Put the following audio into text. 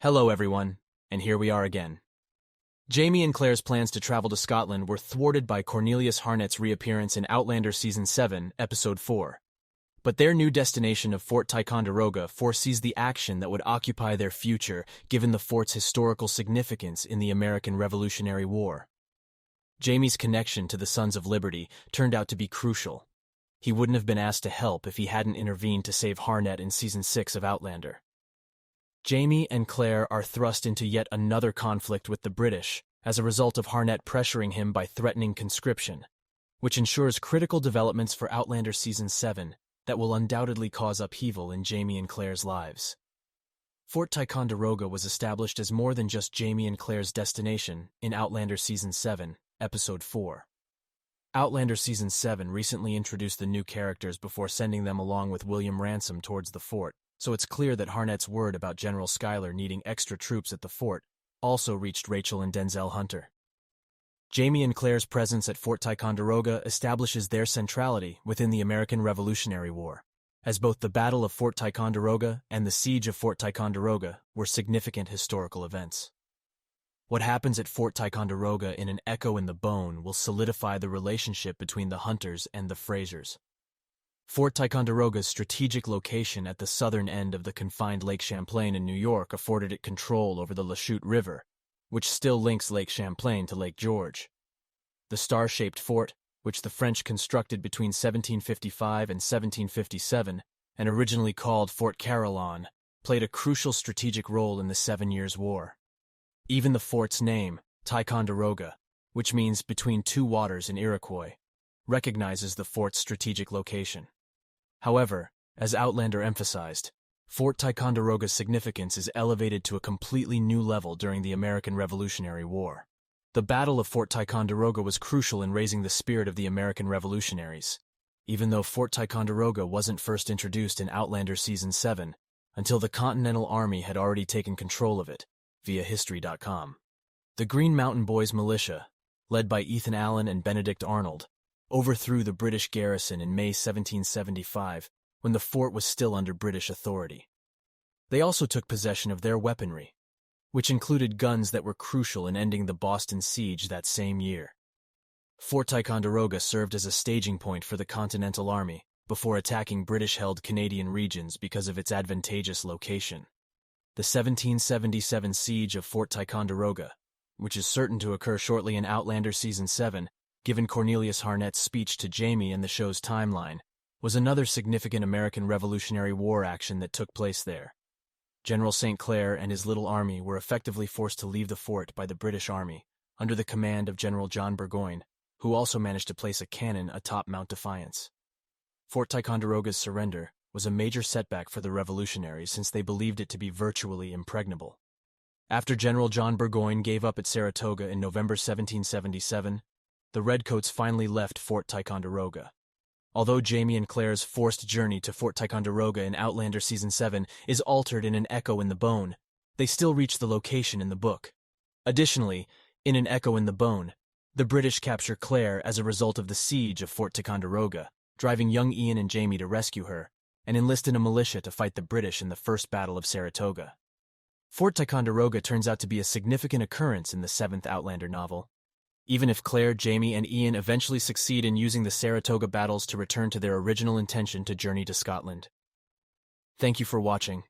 Hello everyone, and here we are again. Jamie and Claire's plans to travel to Scotland were thwarted by Cornelius Harnet's reappearance in Outlander Season 7, Episode 4. But their new destination of Fort Ticonderoga foresees the action that would occupy their future given the fort's historical significance in the American Revolutionary War. Jamie's connection to the Sons of Liberty turned out to be crucial. He wouldn't have been asked to help if he hadn't intervened to save Harnet in Season 6 of Outlander. Jamie and Claire are thrust into yet another conflict with the British as a result of Harnet pressuring him by threatening conscription, which ensures critical developments for Outlander Season 7 that will undoubtedly cause upheaval in Jamie and Claire's lives. Fort Ticonderoga was established as more than just Jamie and Claire's destination in Outlander Season 7, Episode 4. Outlander Season 7 recently introduced the new characters before sending them along with William Ransom towards the fort, so it's clear that Harnet's word about General Schuyler needing extra troops at the fort also reached Rachel and Denzel Hunter. Jamie and Claire's presence at Fort Ticonderoga establishes their centrality within the American Revolutionary War, as both the Battle of Fort Ticonderoga and the Siege of Fort Ticonderoga were significant historical events. What happens at Fort Ticonderoga in An Echo in the Bone will solidify the relationship between the Hunters and the Frasers. Fort Ticonderoga's strategic location at the southern end of the confined Lake Champlain in New York afforded it control over the Lachute River, which still links Lake Champlain to Lake George. The star-shaped fort, which the French constructed between 1755 and 1757 and originally called Fort Carillon, played a crucial strategic role in the 7 Years' War. Even the fort's name, Ticonderoga, which means between two waters in Iroquois, recognizes the fort's strategic location. However, as Outlander emphasized, Fort Ticonderoga's significance is elevated to a completely new level during the American Revolutionary War. The Battle of Fort Ticonderoga was crucial in raising the spirit of the American revolutionaries, even though Fort Ticonderoga wasn't first introduced in Outlander Season 7 until the Continental Army had already taken control of it, via History.com. The Green Mountain Boys militia, led by Ethan Allen and Benedict Arnold, overthrew the British garrison in May 1775 when the fort was still under British authority. They also took possession of their weaponry, which included guns that were crucial in ending the Boston Siege that same year. Fort Ticonderoga served as a staging point for the Continental Army before attacking British-held Canadian regions because of its advantageous location. The 1777 siege of Fort Ticonderoga, which is certain to occur shortly in Outlander Season 7, given Cornelius Harnet's speech to Jamie and the show's timeline, was another significant American Revolutionary War action that took place there. General St. Clair and his little army were effectively forced to leave the fort by the British Army, under the command of General John Burgoyne, who also managed to place a cannon atop Mount Defiance. Fort Ticonderoga's surrender was a major setback for the revolutionaries since they believed it to be virtually impregnable. After General John Burgoyne gave up at Saratoga in November 1777, the Redcoats finally left Fort Ticonderoga. Although Jamie and Claire's forced journey to Fort Ticonderoga in Outlander Season 7 is altered in An Echo in the Bone, they still reach the location in the book. Additionally, in An Echo in the Bone, the British capture Claire as a result of the siege of Fort Ticonderoga, driving young Ian and Jamie to rescue her, and enlist in a militia to fight the British in the First Battle of Saratoga. Fort Ticonderoga turns out to be a significant occurrence in the 7th Outlander novel. Even if Claire, Jamie, and Ian eventually succeed in using the Saratoga battles to return to their original intention to journey to Scotland. Thank you for watching.